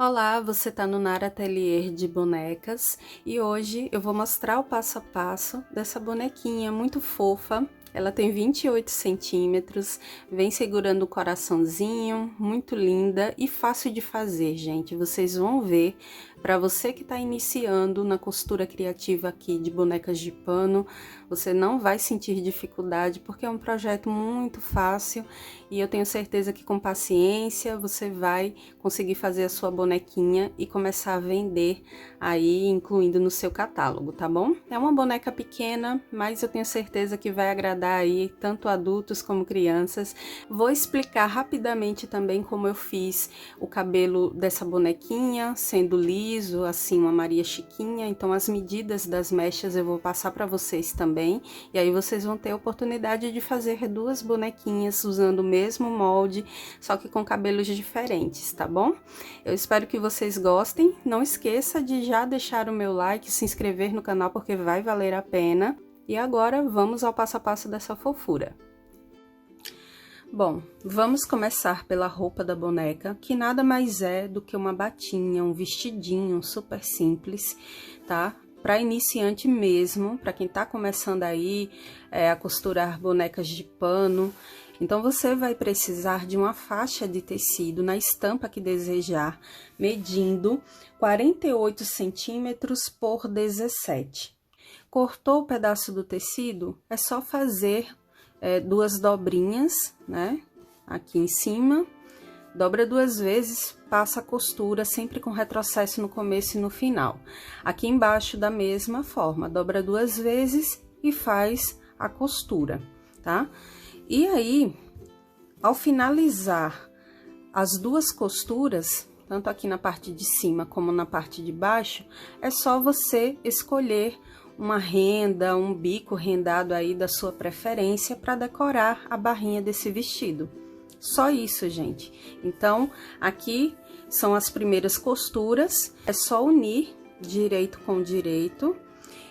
Olá, você tá no Nara Atelier de Bonecas e hoje eu vou mostrar o passo a passo dessa bonequinha muito fofa. Ela tem 28 centímetros, vem segurando o coraçãozinho, muito linda e fácil de fazer, gente. Vocês vão ver, para você que está iniciando na costura criativa aqui de bonecas de pano, você não vai sentir dificuldade, porque é um projeto muito fácil e eu tenho certeza que com paciência você vai conseguir fazer a sua bonequinha e começar a vender aí, incluindo no seu catálogo, tá bom? É uma boneca pequena, mas eu tenho certeza que vai agradar aí tanto adultos como crianças. Vou explicar rapidamente também como eu fiz o cabelo dessa bonequinha, sendo liso, assim, uma Maria Chiquinha. Então as medidas das mechas eu vou passar para vocês também, e aí vocês vão ter a oportunidade de fazer duas bonequinhas usando o mesmo molde, só que com cabelos diferentes, tá bom? Eu espero que vocês gostem. Não esqueça de já deixar o meu like, se inscrever no canal, porque vai valer a pena. E agora vamos ao passo a passo dessa fofura. Bom, vamos começar pela roupa da boneca, que nada mais é do que uma batinha, um vestidinho super simples, tá? Para iniciante mesmo, para quem tá começando aí a costurar bonecas de pano. Então, você vai precisar de uma faixa de tecido na estampa que desejar, medindo 48 centímetros por 17. Cortou o pedaço do tecido, é só fazer duas dobrinhas, né? Aqui em cima, dobra duas vezes, passa a costura, sempre com retrocesso no começo e no final. Aqui embaixo, da mesma forma, dobra duas vezes e faz a costura, tá? E aí, ao finalizar as duas costuras, tanto aqui na parte de cima como na parte de baixo, é só você escolher uma renda, um bico rendado aí da sua preferência para decorar a barrinha desse vestido. Só isso, gente. Então, aqui são as primeiras costuras, é só unir direito com direito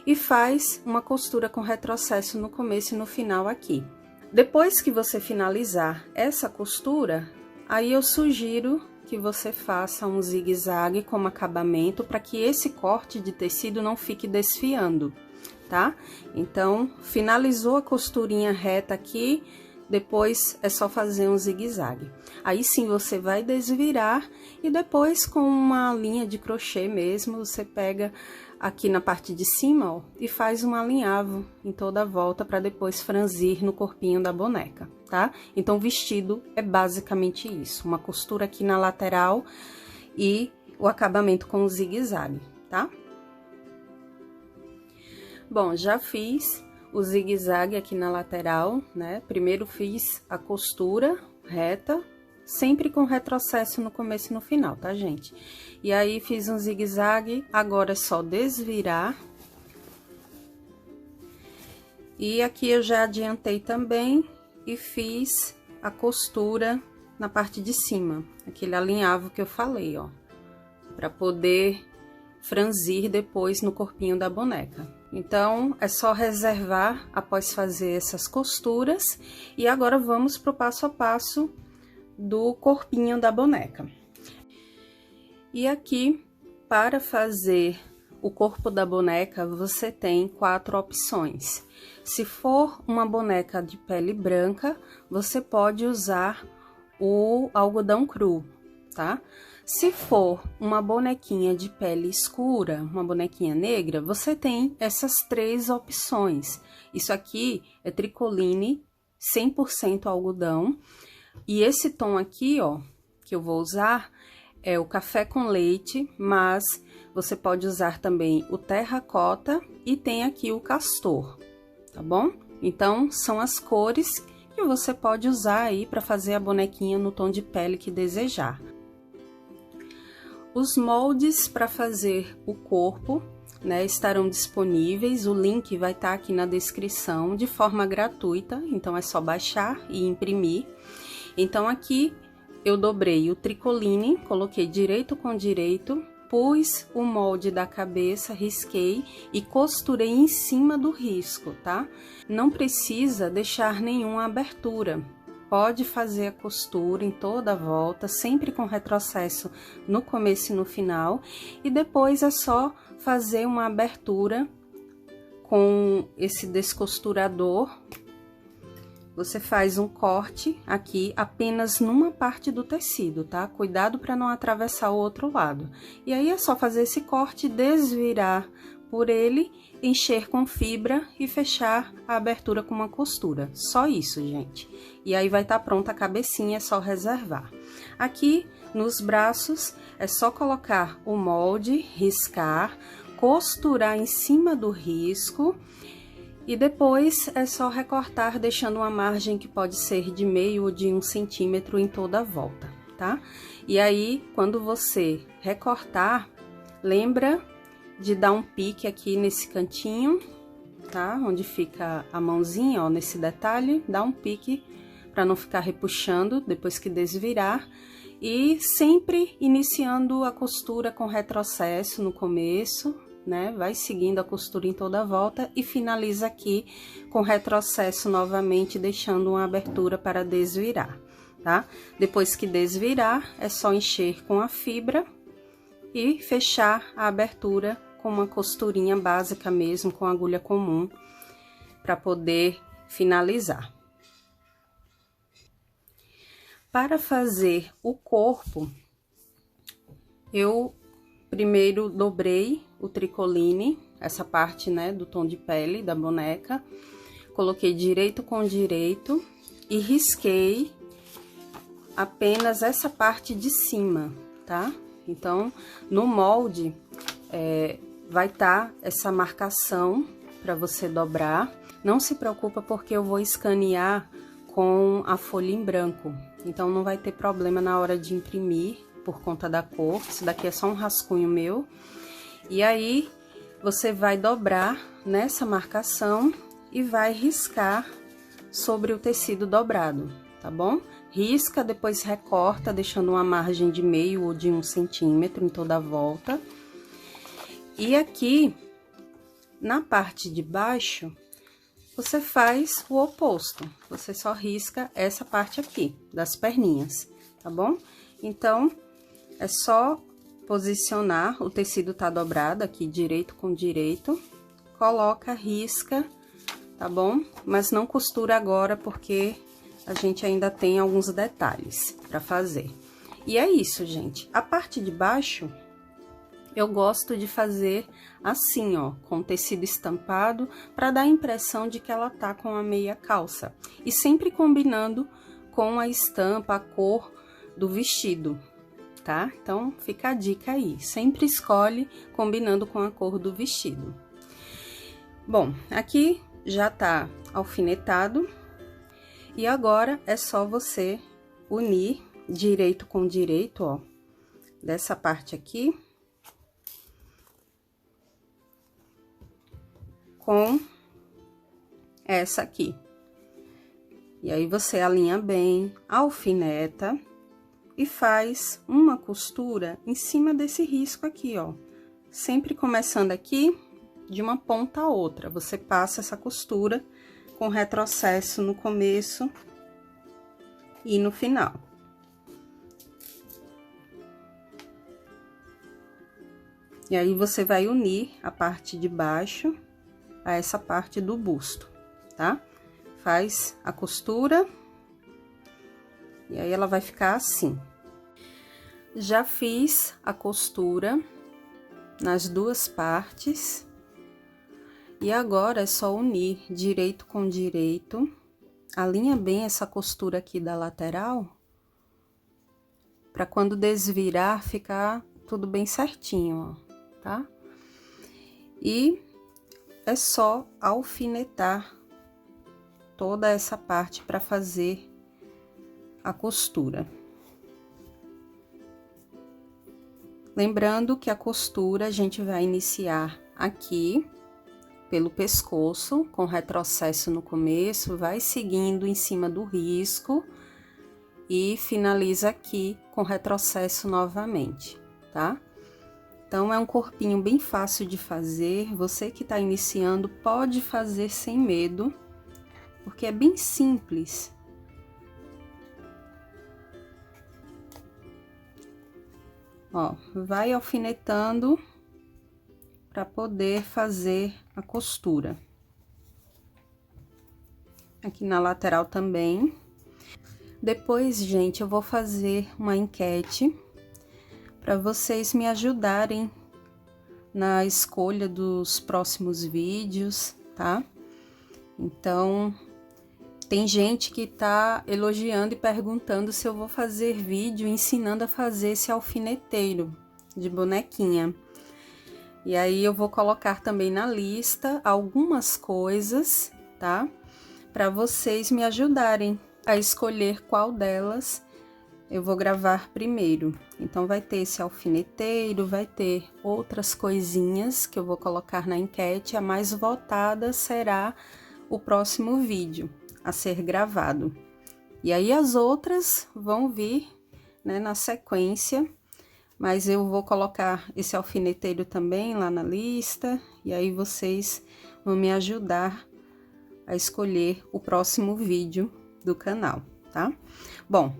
e faz uma costura com retrocesso no começo e no final aqui. Depois que você finalizar essa costura, aí eu sugiro que você faça um zigue-zague como acabamento para que esse corte de tecido não fique desfiando, tá? Então, finalizou a costurinha reta aqui, depois é só fazer um zigue-zague. Aí sim você vai desvirar e depois com uma linha de crochê mesmo, você pega aqui na parte de cima, ó, e faz um alinhavo em toda a volta para depois franzir no corpinho da boneca, tá? Então, o vestido é basicamente isso, uma costura aqui na lateral e o acabamento com o zigue-zague, tá? Bom, já fiz o zigue-zague aqui na lateral, né? Primeiro fiz a costura reta, sempre com retrocesso no começo e no final, tá, gente? E aí, fiz um zigue-zague, agora é só desvirar. E aqui eu já adiantei também e fiz a costura na parte de cima, aquele alinhavo que eu falei, ó, para poder franzir depois no corpinho da boneca. Então, é só reservar após fazer essas costuras. E agora vamos pro passo a passo do corpinho da boneca. E aqui, para fazer o corpo da boneca, você tem 4 opções. Se for uma boneca de pele branca, você pode usar o algodão cru, tá? Se for uma bonequinha de pele escura, uma bonequinha negra, você tem essas 3 opções. Isso aqui é tricoline 100% algodão. E esse tom aqui, ó, que eu vou usar é o café com leite, mas você pode usar também o terracota e tem aqui o castor, tá bom? Então, são as cores que você pode usar aí para fazer a bonequinha no tom de pele que desejar. Os moldes para fazer o corpo, né, estarão disponíveis, o link vai estar aqui na descrição de forma gratuita, então é só baixar e imprimir. Então, aqui eu dobrei o tricoline, coloquei direito com direito, pus o molde da cabeça, risquei e costurei em cima do risco, tá? Não precisa deixar nenhuma abertura, pode fazer a costura em toda a volta, sempre com retrocesso no começo e no final, e depois é só fazer uma abertura com esse descosturador. Você faz um corte aqui apenas numa parte do tecido, tá? Cuidado para não atravessar o outro lado. E aí é só fazer esse corte, desvirar por ele, encher com fibra e fechar a abertura com uma costura. Só isso, gente. E aí vai estar pronta a cabecinha, é só reservar. Aqui nos braços é só colocar o molde, riscar, costurar em cima do risco. E depois é só recortar, deixando uma margem que pode ser de meio ou de 1 centímetro em toda a volta, tá? E aí, quando você recortar, lembra de dar um pique aqui nesse cantinho, tá? Onde fica a mãozinha, ó, nesse detalhe, dá um pique para não ficar repuxando depois que desvirar. E sempre iniciando a costura com retrocesso no começo, né? Vai seguindo a costura em toda a volta e finaliza aqui com retrocesso novamente, deixando uma abertura para desvirar, tá? Depois que desvirar, é só encher com a fibra e fechar a abertura com uma costurinha básica mesmo, com agulha comum, para poder finalizar. Para fazer o corpo, eu primeiro dobrei o tricoline, essa parte, né, do tom de pele da boneca, coloquei direito com direito e risquei apenas essa parte de cima, tá? Então, no molde, vai estar essa marcação para você dobrar. Não se preocupa porque eu vou escanear com a folha em branco, então não vai ter problema na hora de imprimir por conta da cor. Isso daqui é só um rascunho meu. E aí, você vai dobrar nessa marcação e vai riscar sobre o tecido dobrado, tá bom? Risca, depois recorta, deixando uma margem de meio ou de 1 centímetro em toda a volta. E aqui, na parte de baixo, você faz o oposto. Você só risca essa parte aqui, das perninhas, tá bom? Então, é só posicionar, o tecido tá dobrado aqui, direito com direito, coloca, risca, tá bom? Mas não costura agora, porque a gente ainda tem alguns detalhes para fazer. E é isso, gente. A parte de baixo, eu gosto de fazer assim, ó, com tecido estampado, para dar a impressão de que ela tá com a meia calça. E sempre combinando com a estampa, a cor do vestido, tá? Então, fica a dica aí. Sempre escolhe combinando com a cor do vestido. Bom, aqui já tá alfinetado. E agora, é só você unir direito com direito, ó, dessa parte aqui, com essa aqui. E aí, você alinha bem, alfineta e faz uma costura em cima desse risco aqui, ó. Sempre começando aqui, de uma ponta a outra. Você passa essa costura com retrocesso no começo e no final. E aí, você vai unir a parte de baixo a essa parte do busto, tá? Faz a costura e aí ela vai ficar assim. Já fiz a costura nas duas partes. E agora é só unir direito com direito, alinha bem essa costura aqui da lateral, para quando desvirar ficar tudo bem certinho, ó, tá? E é só alfinetar toda essa parte para fazer a costura. Lembrando que a costura a gente vai iniciar aqui pelo pescoço, com retrocesso no começo, vai seguindo em cima do risco e finaliza aqui com retrocesso novamente, tá? Então, é um corpinho bem fácil de fazer. Você que tá iniciando pode fazer sem medo, porque é bem simples. Ó, vai alfinetando para poder fazer a costura. Aqui na lateral também. Depois, gente, eu vou fazer uma enquete para vocês me ajudarem na escolha dos próximos vídeos, tá? Então, tem gente que tá elogiando e perguntando se eu vou fazer vídeo ensinando a fazer esse alfineteiro de bonequinha. E aí eu vou colocar também na lista algumas coisas, tá? Para vocês me ajudarem a escolher qual delas eu vou gravar primeiro. Então, vai ter esse alfineteiro, vai ter outras coisinhas que eu vou colocar na enquete. A mais votada será o próximo vídeo a ser gravado. E aí, as outras vão vir, né, na sequência, mas eu vou colocar esse alfineteiro também lá na lista, e aí vocês vão me ajudar a escolher o próximo vídeo do canal, tá? Bom,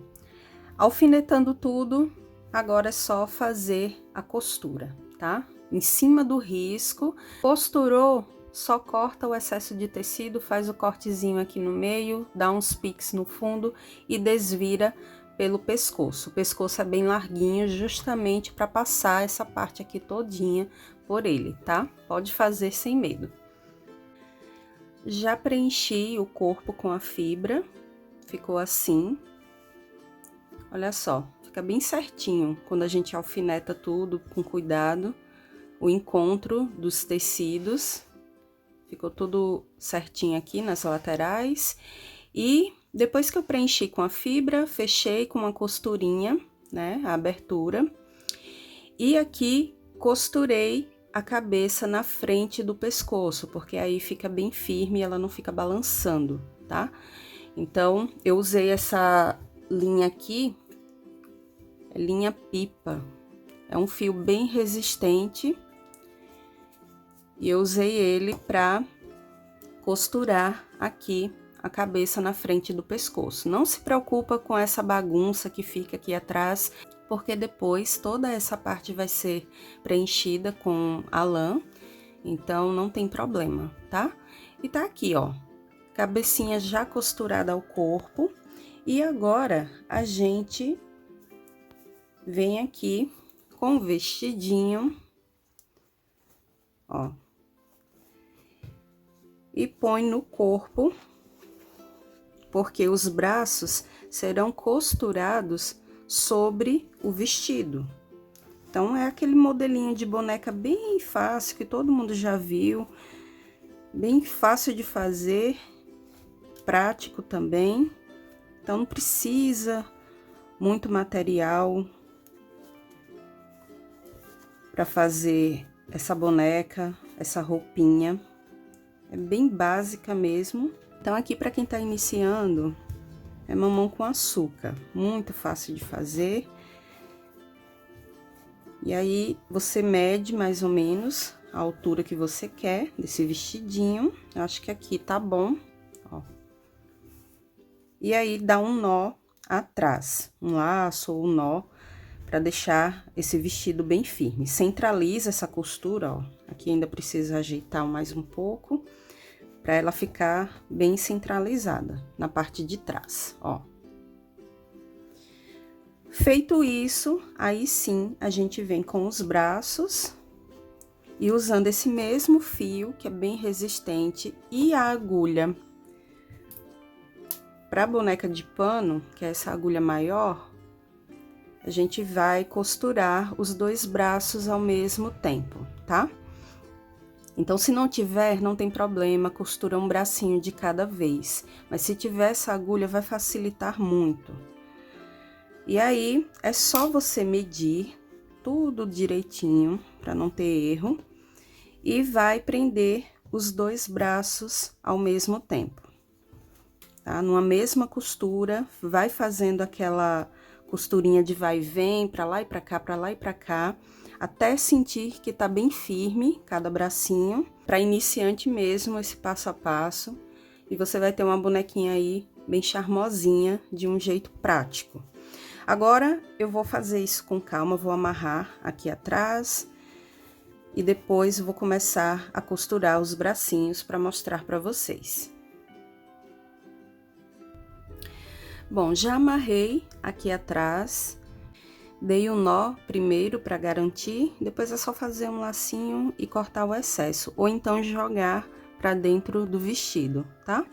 alfinetando tudo, agora é só fazer a costura, tá? Em cima do risco, costurou, só corta o excesso de tecido, faz o cortezinho aqui no meio, dá uns piques no fundo e desvira pelo pescoço. O pescoço é bem larguinho, justamente para passar essa parte aqui todinha por ele, tá? Pode fazer sem medo. Já preenchi o corpo com a fibra, ficou assim. Olha só, fica bem certinho quando a gente alfineta tudo com cuidado. O encontro dos tecidos, ficou tudo certinho aqui nas laterais. E depois que eu preenchi com a fibra, fechei com uma costurinha, né, a abertura. E aqui costurei a cabeça na frente do pescoço, porque aí fica bem firme e ela não fica balançando, tá? Então, eu usei essa linha aqui, é linha pipa, é um fio bem resistente, e eu usei ele para costurar aqui a cabeça na frente do pescoço. Não se preocupa com essa bagunça que fica aqui atrás, porque depois toda essa parte vai ser preenchida com a lã, então não tem problema, tá? E tá aqui, ó, cabecinha já costurada ao corpo. E agora a gente vem aqui com o vestidinho, ó, e põe no corpo, porque os braços serão costurados sobre o vestido. Então, é aquele modelinho de boneca bem fácil, que todo mundo já viu, bem fácil de fazer, prático também. Então, não precisa muito material para fazer essa boneca, essa roupinha. É bem básica mesmo. Então, aqui para quem tá iniciando, é mamão com açúcar, muito fácil de fazer. E aí, você mede mais ou menos a altura que você quer desse vestidinho. Eu acho que aqui tá bom, ó. E aí, dá um nó atrás, um laço ou um nó, para deixar esse vestido bem firme. Centraliza essa costura, ó. Aqui ainda precisa ajeitar mais um pouco, para ela ficar bem centralizada na parte de trás, ó. Feito isso, aí sim, a gente vem com os braços e usando esse mesmo fio, que é bem resistente, e a agulha. Para a boneca de pano, que é essa agulha maior, a gente vai costurar os dois braços ao mesmo tempo, tá? Então, se não tiver, não tem problema, costura um bracinho de cada vez. Mas se tiver essa agulha, vai facilitar muito. E aí, é só você medir tudo direitinho, para não ter erro, e vai prender os dois braços ao mesmo tempo, tá? Numa mesma costura, vai fazendo aquela costurinha de vai e vem, pra lá e pra cá, pra lá e pra cá, até sentir que tá bem firme cada bracinho, para iniciante mesmo esse passo a passo, e você vai ter uma bonequinha aí bem charmosinha, de um jeito prático. Agora, eu vou fazer isso com calma, vou amarrar aqui atrás e depois vou começar a costurar os bracinhos para mostrar para vocês. Bom, já amarrei aqui atrás, dei um nó primeiro para garantir, depois é só fazer um lacinho e cortar o excesso, ou então jogar para dentro do vestido, tá?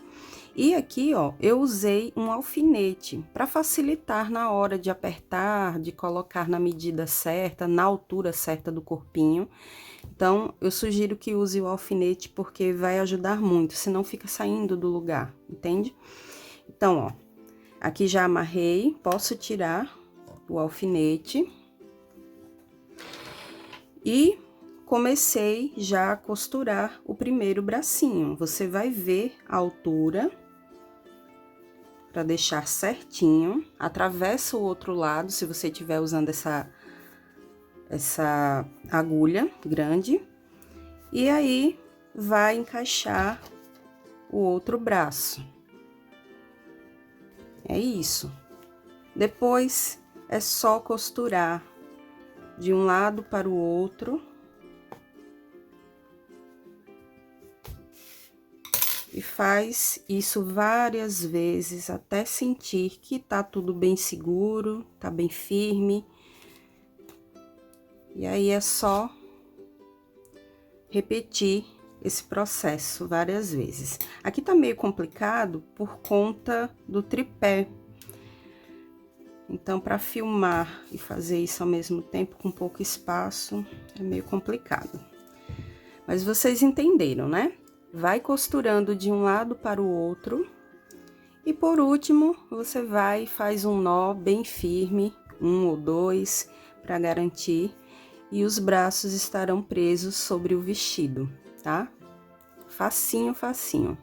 E aqui, ó, eu usei um alfinete para facilitar na hora de apertar, de colocar na medida certa, na altura certa do corpinho. Então, eu sugiro que use o alfinete porque vai ajudar muito, senão fica saindo do lugar, entende? Então, ó, aqui já amarrei, posso tirar o alfinete. E comecei já a costurar o primeiro bracinho. Você vai ver a altura para deixar certinho. Atravessa o outro lado, se você estiver usando essa agulha grande. E aí, vai encaixar o outro braço. É isso. Depois, é só costurar de um lado para o outro. E faz isso várias vezes até sentir que tá tudo bem seguro, tá bem firme. E aí é só repetir esse processo várias vezes. Aqui tá meio complicado por conta do tripé. Então, para filmar e fazer isso ao mesmo tempo com pouco espaço, é meio complicado. Mas vocês entenderam, né? Vai costurando de um lado para o outro. E por último, você vai e faz um nó bem firme, 1 ou 2, para garantir. E os braços estarão presos sobre o vestido, tá? Facinho, facinho.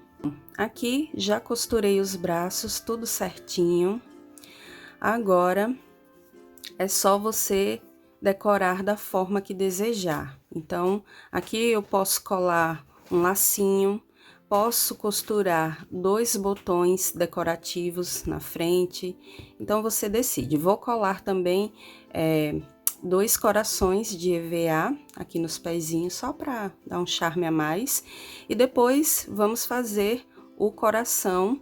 Aqui, já costurei os braços, tudo certinho. Agora, é só você decorar da forma que desejar. Então, aqui eu posso colar um lacinho, posso costurar 2 botões decorativos na frente, então você decide. Vou colar também 2 corações de EVA aqui nos pezinhos, só para dar um charme a mais, e depois vamos fazer o coração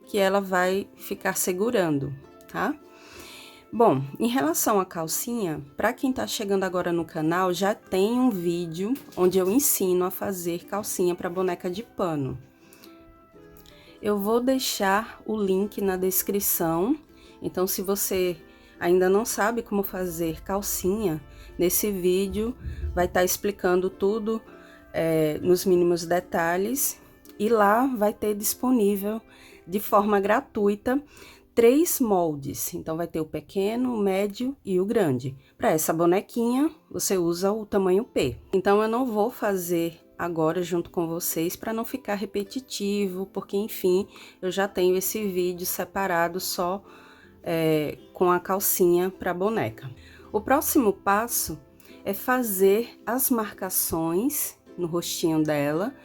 que ela vai ficar segurando, tá? Bom, em relação à calcinha, para quem tá chegando agora no canal, já tem um vídeo onde eu ensino a fazer calcinha para boneca de pano. Eu vou deixar o link na descrição, então se você ainda não sabe como fazer calcinha, nesse vídeo vai estar explicando tudo nos mínimos detalhes, e lá vai ter disponível de forma gratuita 3 moldes, então vai ter o pequeno, o médio e o grande. Para essa bonequinha, você usa o tamanho P. Então, eu não vou fazer agora junto com vocês para não ficar repetitivo, porque, enfim, eu já tenho esse vídeo separado só com a calcinha para boneca. O próximo passo é fazer as marcações no rostinho dela,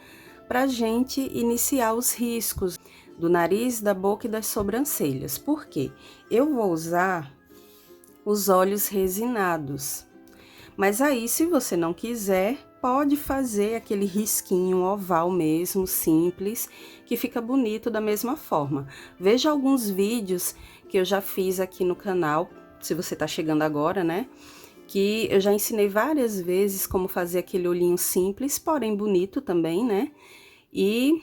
para a gente iniciar os riscos do nariz, da boca e das sobrancelhas. Por quê? Eu vou usar os olhos resinados. Mas aí, se você não quiser, pode fazer aquele risquinho oval mesmo, simples, que fica bonito da mesma forma. Veja alguns vídeos que eu já fiz aqui no canal, se você tá chegando agora, né? Que eu já ensinei várias vezes como fazer aquele olhinho simples, porém bonito também, né? E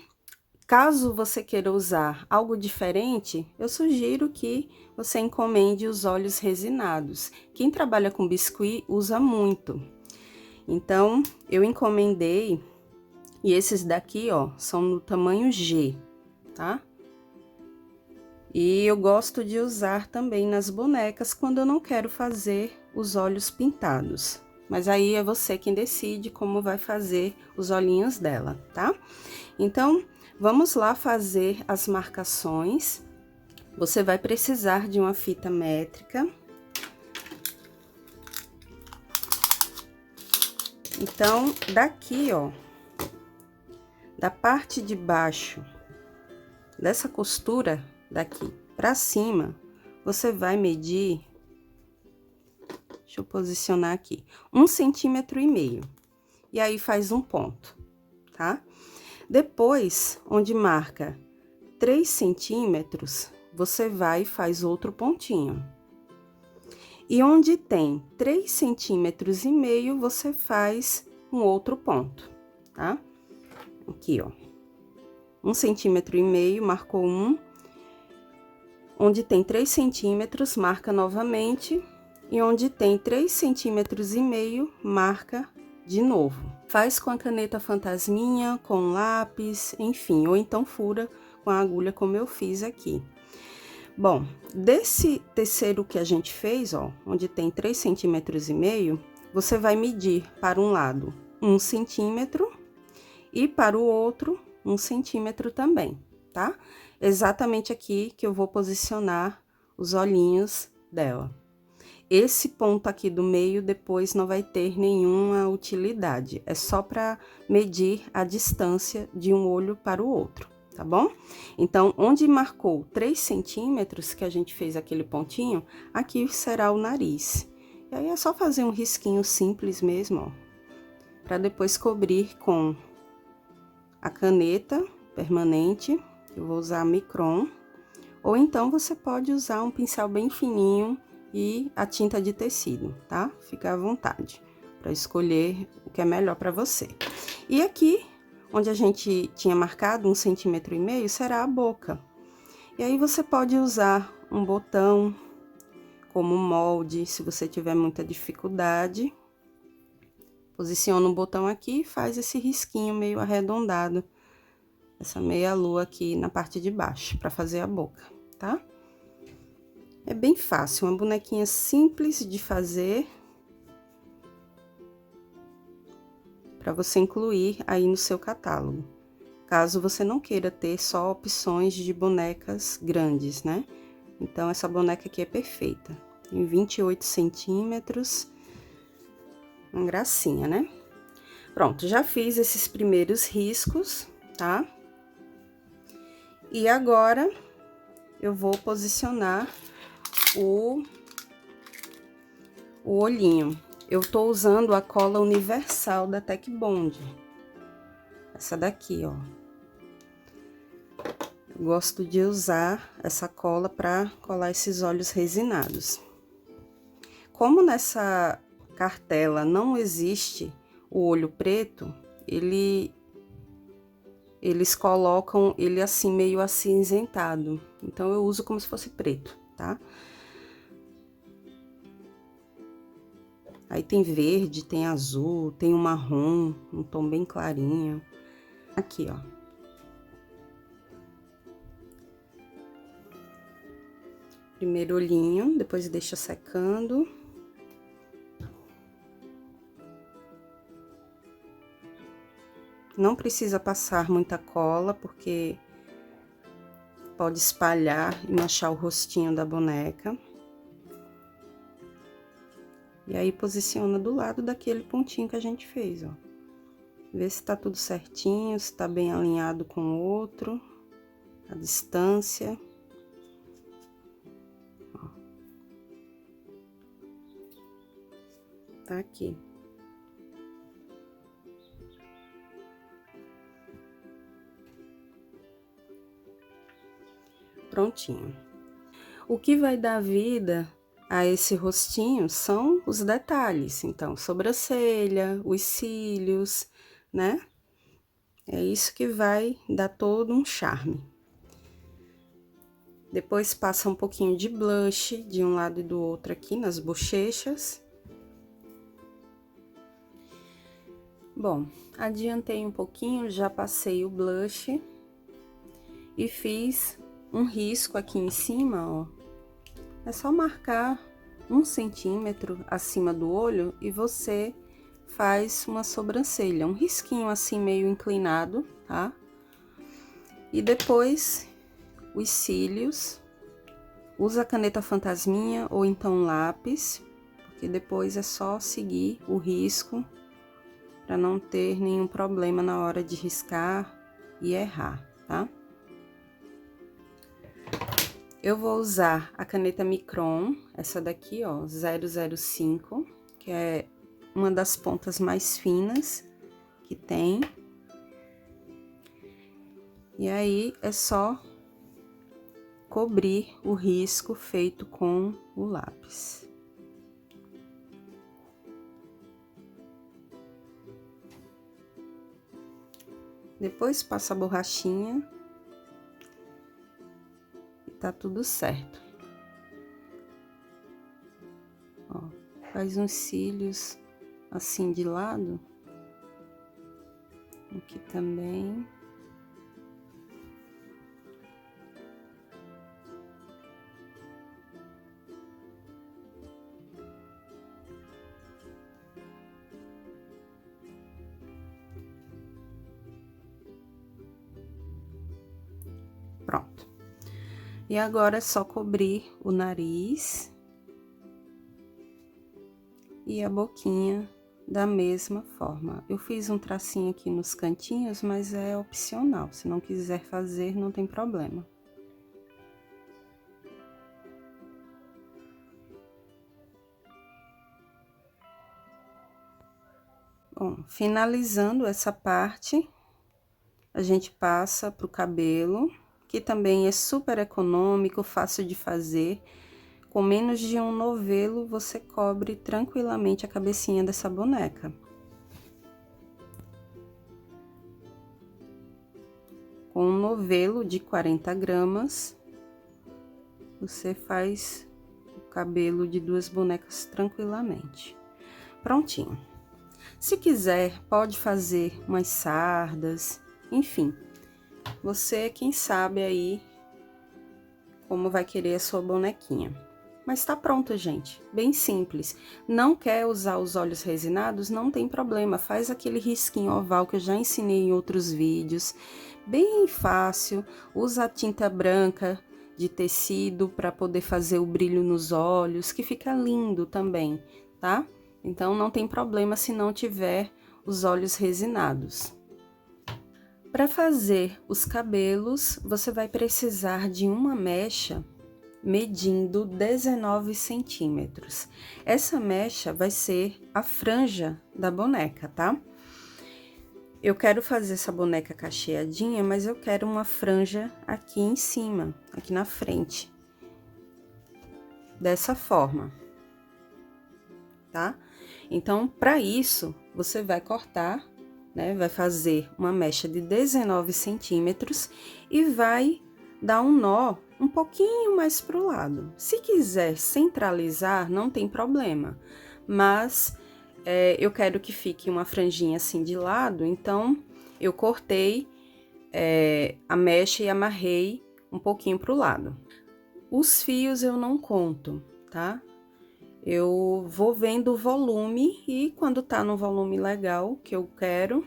caso você queira usar algo diferente, eu sugiro que você encomende os olhos resinados. Quem trabalha com biscuit usa muito. Então, eu encomendei, e esses daqui, ó, são no tamanho G, tá? E eu gosto de usar também nas bonecas quando eu não quero fazer os olhos pintados. Mas aí é você quem decide como vai fazer os olhinhos dela, tá? Então, vamos lá fazer as marcações. Você vai precisar de uma fita métrica. Então, daqui, ó, da parte de baixo dessa costura daqui pra cima, você vai medir Deixa eu posicionar aqui, 1,5 cm. E aí, faz um ponto, tá? Depois, onde marca 3 centímetros, você vai e faz outro pontinho. E onde tem 3,5 centímetros, você faz um outro ponto, tá? Aqui, ó. 1,5 centímetro, marcou um. Onde tem 3 centímetros, marca novamente. E onde tem 3,5 centímetros, marca de novo. Faz com a caneta fantasminha, com lápis, enfim, ou então fura com a agulha como eu fiz aqui. Bom, desse terceiro que a gente fez, ó, onde tem 3,5 centímetros, você vai medir para um lado 1 centímetro e para o outro 1 centímetro também, tá? Exatamente aqui que eu vou posicionar os olhinhos dela. Esse ponto aqui do meio depois não vai ter nenhuma utilidade, é só para medir a distância de um olho para o outro, tá bom? Então, onde marcou 3 centímetros, que a gente fez aquele pontinho, aqui será o nariz. E aí, é só fazer um risquinho simples mesmo, ó, para depois cobrir com a caneta permanente. Eu vou usar a Micron, ou então você pode usar um pincel bem fininho e a tinta de tecido, tá? Fica à vontade para escolher o que é melhor para você. E aqui, onde a gente tinha marcado 1,5 centímetro, será a boca. E aí, você pode usar um botão como molde, se você tiver muita dificuldade. Posiciona o botão aqui e faz esse risquinho meio arredondado, essa meia lua aqui na parte de baixo, para fazer a boca, tá? É bem fácil, uma bonequinha simples de fazer, para você incluir aí no seu catálogo. Caso você não queira ter só opções de bonecas grandes, né? Então, essa boneca aqui é perfeita. Tem 28 centímetros, uma gracinha, né? Pronto, já fiz esses primeiros riscos, tá? E agora, eu vou posicionar o olhinho. Eu tô usando a cola universal da Tec Bond. Essa daqui, ó. Eu gosto de usar essa cola para colar esses olhos resinados. Como nessa cartela não existe o olho preto, eles colocam ele assim, meio acinzentado. Então, eu uso como se fosse preto, tá? Aí tem verde, tem azul, tem um marrom, um tom bem clarinho. Aqui, ó. Primeiro olhinho, depois deixa secando. Não precisa passar muita cola, porque pode espalhar e manchar o rostinho da boneca. E aí, posiciona do lado daquele pontinho que a gente fez, ó. Vê se tá tudo certinho, se tá bem alinhado com o outro, a distância. Ó. Tá aqui. Prontinho. O que vai dar vida a esse rostinho são os detalhes, então, sobrancelha, os cílios, né? É isso que vai dar todo um charme. Depois passa um pouquinho de blush de um lado e do outro aqui nas bochechas. Bom, adiantei um pouquinho, já passei o blush e fiz um risco aqui em cima, ó. É só marcar 1 centímetro acima do olho e você faz uma sobrancelha, um risquinho assim meio inclinado, tá? E depois os cílios, usa a caneta fantasminha ou então lápis, porque depois é só seguir o risco para não ter nenhum problema na hora de riscar e errar, tá? Eu vou usar a caneta Micron, essa daqui, ó, 005, que é uma das pontas mais finas que tem. E aí, é só cobrir o risco feito com o lápis. Depois passa a borrachinha e tá tudo certo. Ó, faz uns cílios assim de lado. Aqui também. Pronto. E agora é só cobrir o nariz e a boquinha da mesma forma. Eu fiz um tracinho aqui nos cantinhos, mas é opcional. Se não quiser fazer, não tem problema. Bom, finalizando essa parte, a gente passa pro cabelo, que também é super econômico, fácil de fazer. Com menos de um novelo, você cobre tranquilamente a cabecinha dessa boneca. Com um novelo de 40 gramas, você faz o cabelo de duas bonecas tranquilamente. Prontinho. Se quiser, pode fazer umas sardas, enfim. Você, quem sabe aí, como vai querer a sua bonequinha. Mas tá pronto, gente. Bem simples. Não quer usar os olhos resinados? Não tem problema. Faz aquele risquinho oval que eu já ensinei em outros vídeos. Bem fácil. Usa a tinta branca de tecido para poder fazer o brilho nos olhos, que fica lindo também, tá? Então, não tem problema se não tiver os olhos resinados. Para fazer os cabelos, você vai precisar de uma mecha medindo 19 centímetros. Essa mecha vai ser a franja da boneca, tá? Eu quero fazer essa boneca cacheadinha, mas eu quero uma franja aqui em cima, aqui na frente. Dessa forma, tá? Então, para isso, você vai cortar, né? Vai fazer uma mecha de 19 centímetros e vai dar um nó um pouquinho mais pro lado. Se quiser centralizar, não tem problema, mas eu quero que fique uma franjinha assim de lado, então eu cortei a mecha e amarrei um pouquinho pro lado. Os fios eu não conto, tá? Eu vou vendo o volume e quando tá no volume legal que eu quero,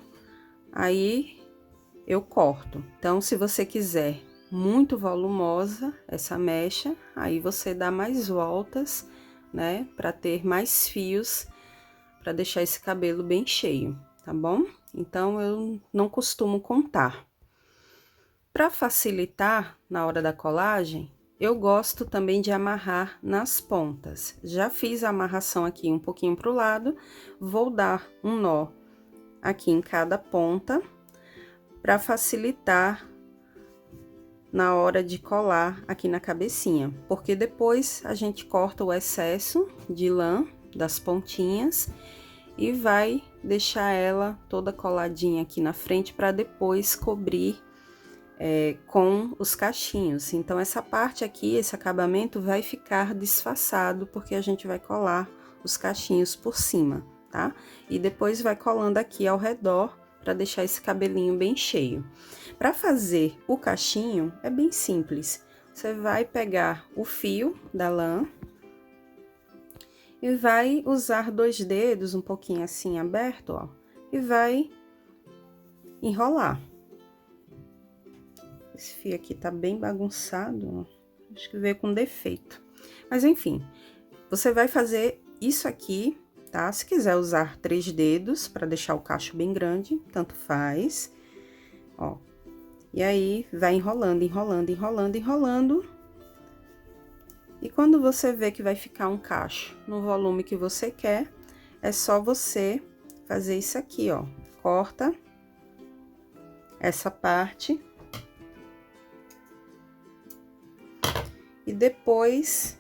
aí eu corto. Então, se você quiser muito volumosa essa mecha, aí você dá mais voltas, né, para ter mais fios, para deixar esse cabelo bem cheio, tá bom? Então, eu não costumo contar. Para facilitar na hora da colagem, eu gosto também de amarrar nas pontas. Já fiz a amarração aqui um pouquinho pro lado, vou dar um nó aqui em cada ponta, para facilitar na hora de colar aqui na cabecinha, porque depois a gente corta o excesso de lã das pontinhas e vai deixar ela toda coladinha aqui na frente para depois cobrir com os cachinhos. Então, essa parte aqui, esse acabamento vai ficar disfarçado, porque a gente vai colar os cachinhos por cima, tá? E depois vai colando aqui ao redor para deixar esse cabelinho bem cheio. Para fazer o cachinho, é bem simples. Você vai pegar o fio da lã e vai usar 2 dedos, um pouquinho assim aberto, ó, e vai enrolar. Esse fio aqui tá bem bagunçado, ó. Acho que veio com defeito. Mas, enfim, você vai fazer isso aqui, tá? Se quiser usar 3 dedos para deixar o cacho bem grande, tanto faz, ó. E aí, vai enrolando, enrolando, enrolando, enrolando, E quando você vê que vai ficar um cacho no volume que você quer, é só você fazer isso aqui, ó. Corta essa parte. E depois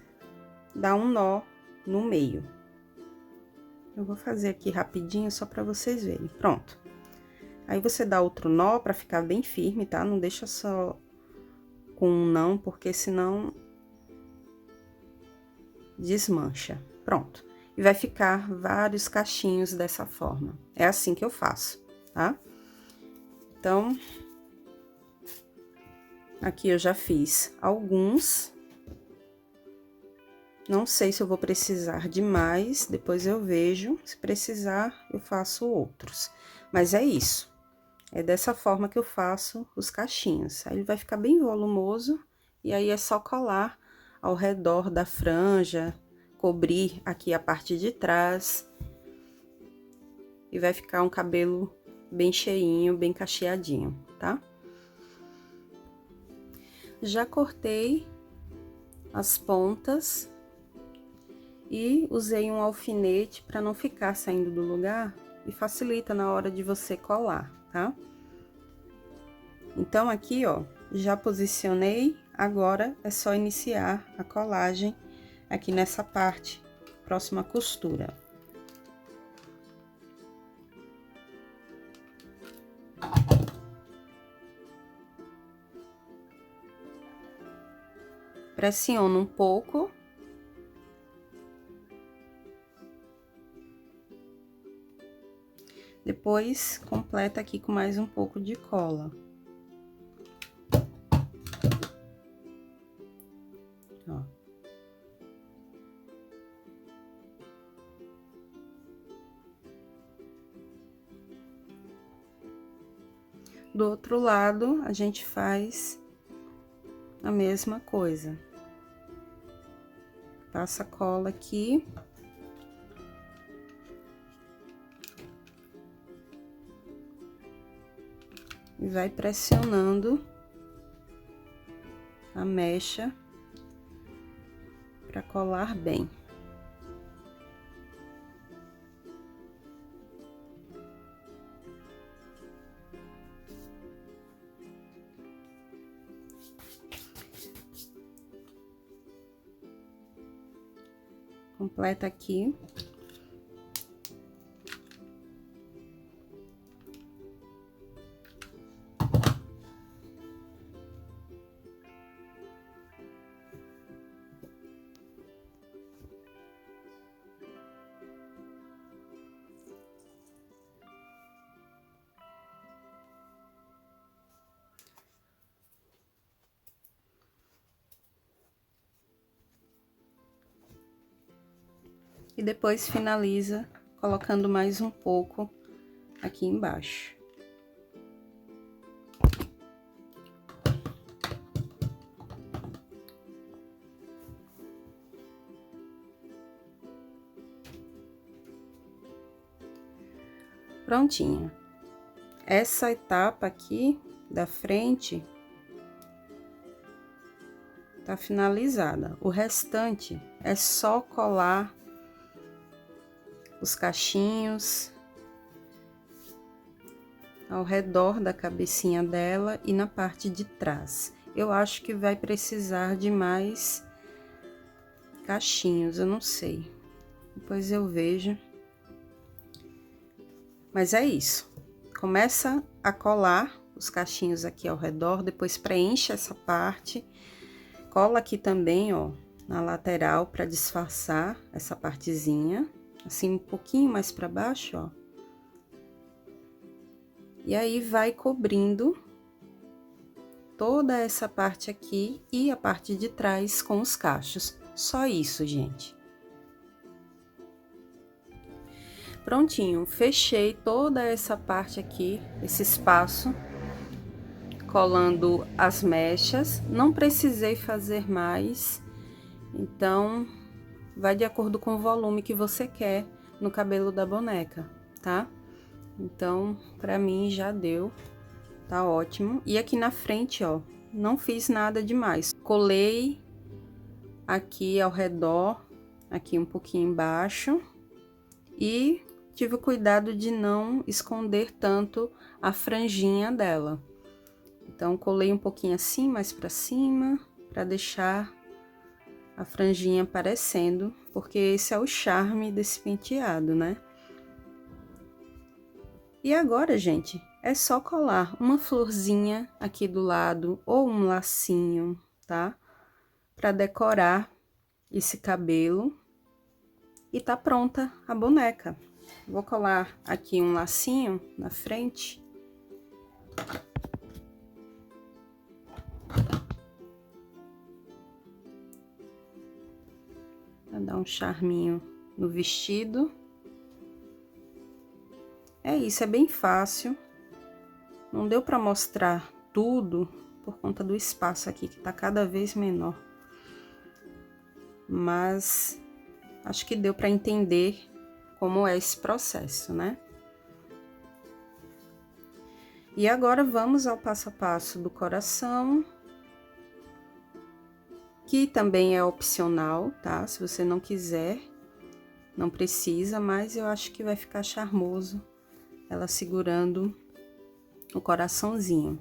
dá um nó no meio. Eu vou fazer aqui rapidinho só para vocês verem. Pronto. Aí você dá outro nó para ficar bem firme, tá? Não deixa só com um não, porque senão desmancha. Pronto. E vai ficar vários cachinhos dessa forma. É assim que eu faço, tá? Então, aqui eu já fiz alguns. Não sei se eu vou precisar de mais, depois eu vejo. Se precisar, eu faço outros. Mas é isso. É dessa forma que eu faço os cachinhos. Aí ele vai ficar bem volumoso, e aí é só colar ao redor da franja, cobrir aqui a parte de trás. E vai ficar um cabelo bem cheinho, bem cacheadinho, tá? Já cortei as pontas e usei um alfinete para não ficar saindo do lugar e facilita na hora de você colar, tá? Então, aqui, ó, já posicionei, agora é só iniciar a colagem aqui nessa parte, próxima costura. Pressiono um pouco. Depois, completa aqui com mais um pouco de cola. Ó. Do outro lado, a gente faz a mesma coisa. Passa cola aqui. E vai pressionando a mecha para colar bem. Completa aqui. E depois finaliza colocando mais um pouco aqui embaixo. Prontinho. Essa etapa aqui da frente tá finalizada. O restante é só colar os cachinhos ao redor da cabecinha dela e na parte de trás. Eu acho que vai precisar de mais cachinhos, eu não sei. Depois eu vejo. Mas é isso. Começa a colar os cachinhos aqui ao redor, depois preenche essa parte. Cola aqui também, ó, na lateral para disfarçar essa partezinha. Assim, um pouquinho mais para baixo, ó. E aí, vai cobrindo toda essa parte aqui e a parte de trás com os cachos. Só isso, gente. Prontinho, fechei toda essa parte aqui, esse espaço, colando as mechas. Não precisei fazer mais, então vai de acordo com o volume que você quer no cabelo da boneca, tá? Então, pra mim já deu, tá ótimo. E aqui na frente, ó, não fiz nada demais. Colei aqui ao redor, aqui um pouquinho embaixo, e tive o cuidado de não esconder tanto a franjinha dela. Então, colei um pouquinho assim, mais pra cima, pra deixar a franjinha aparecendo, porque esse é o charme desse penteado, né? E agora, gente, é só colar uma florzinha aqui do lado ou um lacinho, tá? Pra decorar esse cabelo. E tá pronta a boneca. Vou colar aqui um lacinho na frente. Pra dar um charminho no vestido. É isso, é bem fácil. Não deu pra mostrar tudo por conta do espaço aqui, que tá cada vez menor. Mas acho que deu pra entender como é esse processo, né? E agora vamos ao passo a passo do coração, que também é opcional, tá? Se você não quiser, não precisa, mas eu acho que vai ficar charmoso ela segurando o coraçãozinho.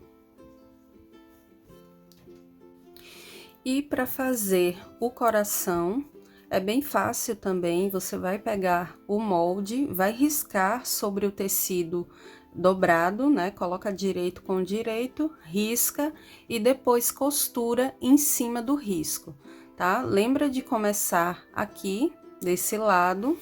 E para fazer o coração, é bem fácil também, você vai pegar o molde, vai riscar sobre o tecido dobrado, né? Coloca direito com direito, risca e depois costura em cima do risco, tá? Lembra de começar aqui, desse lado,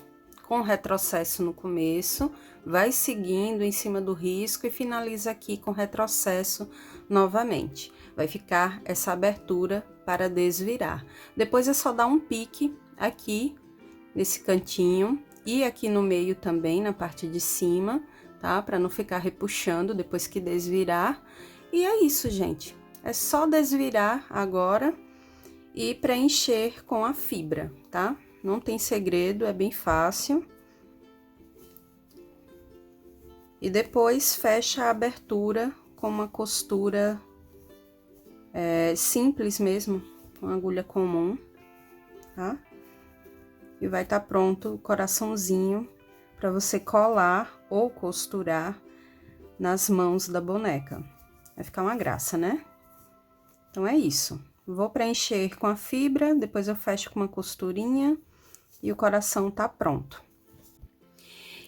com retrocesso no começo, vai seguindo em cima do risco e finaliza aqui com retrocesso novamente. Vai ficar essa abertura para desvirar. Depois é só dar um pique aqui nesse cantinho e aqui no meio também, na parte de cima, tá? Para não ficar repuxando depois que desvirar. E é isso, gente. É só desvirar agora e preencher com a fibra, tá? Não tem segredo, é bem fácil. E depois fecha a abertura com uma costura simples mesmo, com agulha comum, tá? E vai estar pronto o coraçãozinho para você colar ou costurar nas mãos da boneca. Vai ficar uma graça, né? Então é isso. Vou preencher com a fibra, depois eu fecho com uma costurinha e o coração tá pronto.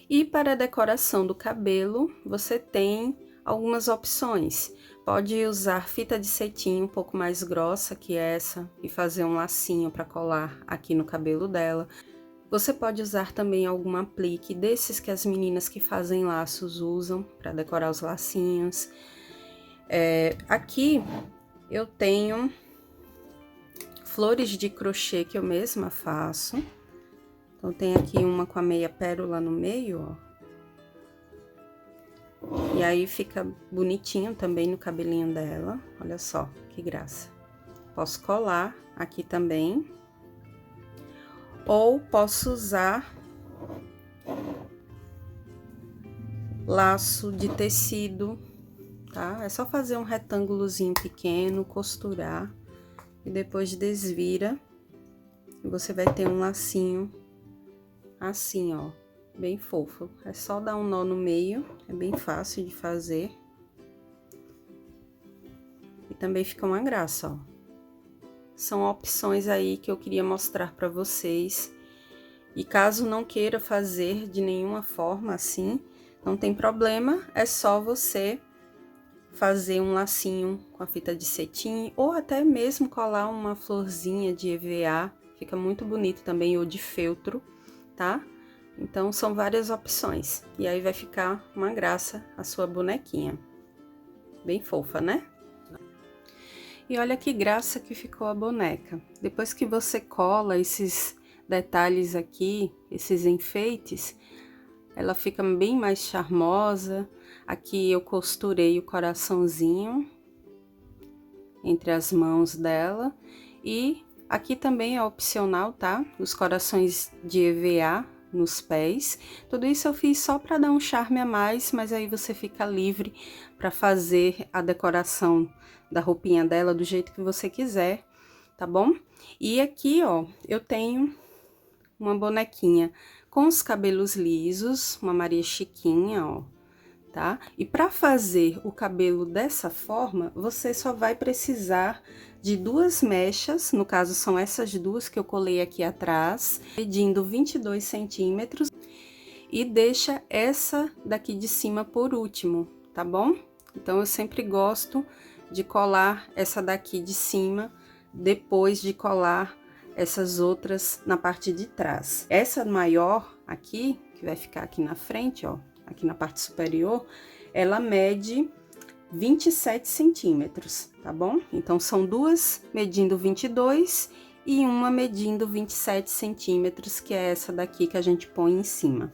E para a decoração do cabelo, você tem algumas opções. Pode usar fita de cetim um pouco mais grossa que essa e fazer um lacinho para colar aqui no cabelo dela. Você pode usar também algum aplique desses que as meninas que fazem laços usam para decorar os lacinhos. Aqui eu tenho flores de crochê que eu mesma faço. Então, tem aqui uma com a meia pérola no meio, ó. E aí, fica bonitinho também no cabelinho dela. Olha só, que graça. Posso colar aqui também. Ou posso usar laço de tecido, tá? É só fazer um retângulozinho pequeno, costurar. E depois desvira. E você vai ter um lacinho assim, ó, bem fofo. É só dar um nó no meio, é bem fácil de fazer. E também fica uma graça, ó. São opções aí que eu queria mostrar pra vocês. E caso não queira fazer de nenhuma forma assim, não tem problema, é só você fazer um lacinho com a fita de cetim ou até mesmo colar uma florzinha de EVA, fica muito bonito também, ou de feltro, tá? Então, são várias opções. E aí, vai ficar uma graça a sua bonequinha. Bem fofa, né? E olha que graça que ficou a boneca. Depois que você cola esses detalhes aqui, esses enfeites, ela fica bem mais charmosa. Aqui eu costurei o coraçãozinho entre as mãos dela. E aqui também é opcional, tá? Os corações de EVA nos pés. Tudo isso eu fiz só para dar um charme a mais, mas aí você fica livre para fazer a decoração da roupinha dela do jeito que você quiser. tá bom? E aqui, ó, eu tenho uma bonequinha com os cabelos lisos, uma Maria Chiquinha, ó, tá? E para fazer o cabelo dessa forma, você só vai precisar de 2 mechas, no caso são essas duas que eu colei aqui atrás, medindo 22 centímetros, e deixa essa daqui de cima por último, tá bom? Então, eu sempre gosto de colar essa daqui de cima, depois de colar essas outras na parte de trás. Essa maior aqui, que vai ficar aqui na frente, ó, aqui na parte superior, ela mede 27 centímetros, tá bom? Então, são duas medindo 22 e uma medindo 27 centímetros, que é essa daqui que a gente põe em cima,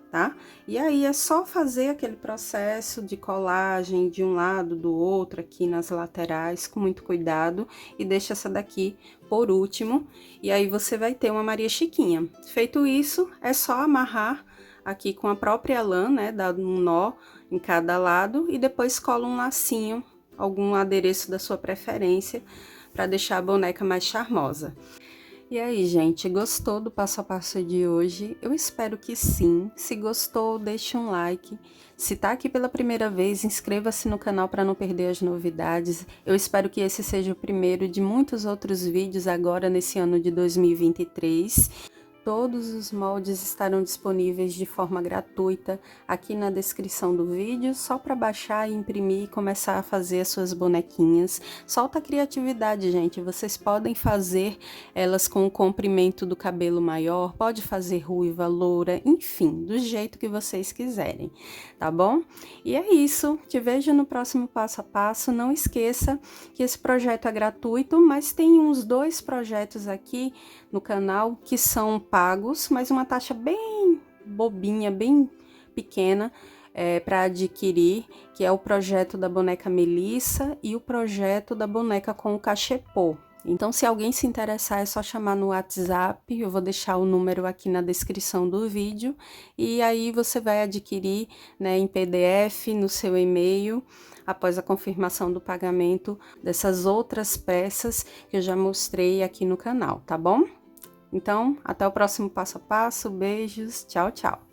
tá? E aí, é só fazer aquele processo de colagem de um lado, do outro, aqui nas laterais, com muito cuidado, e deixa essa daqui por último, e aí você vai ter uma Maria Chiquinha. Feito isso, é só amarrar aqui com a própria lã, né, dá um nó em cada lado, e depois cola um lacinho, algum adereço da sua preferência, para deixar a boneca mais charmosa. E aí, gente, gostou do passo a passo de hoje? Eu espero que sim. Se gostou, deixe um like. Se tá aqui pela primeira vez, inscreva-se no canal para não perder as novidades. Eu espero que esse seja o primeiro de muitos outros vídeos agora nesse ano de 2023. Todos os moldes estarão disponíveis de forma gratuita aqui na descrição do vídeo, só para baixar, imprimir e começar a fazer as suas bonequinhas. Solta a criatividade, gente, vocês podem fazer elas com o comprimento do cabelo maior, pode fazer ruiva, loura, enfim, do jeito que vocês quiserem, tá bom? E é isso, te vejo no próximo passo a passo. Não esqueça que esse projeto é gratuito, mas tem uns 2 projetos aqui no canal que são pagos, mas uma taxa bem bobinha, bem pequena para adquirir, que é o projeto da boneca Melissa e o projeto da boneca com o cachepô. Então, se alguém se interessar, é só chamar no WhatsApp, eu vou deixar o número aqui na descrição do vídeo, e aí você vai adquirir, né, em PDF, no seu e-mail, após a confirmação do pagamento dessas outras peças que eu já mostrei aqui no canal, tá bom? Então, até o próximo passo a passo, beijos, tchau, tchau!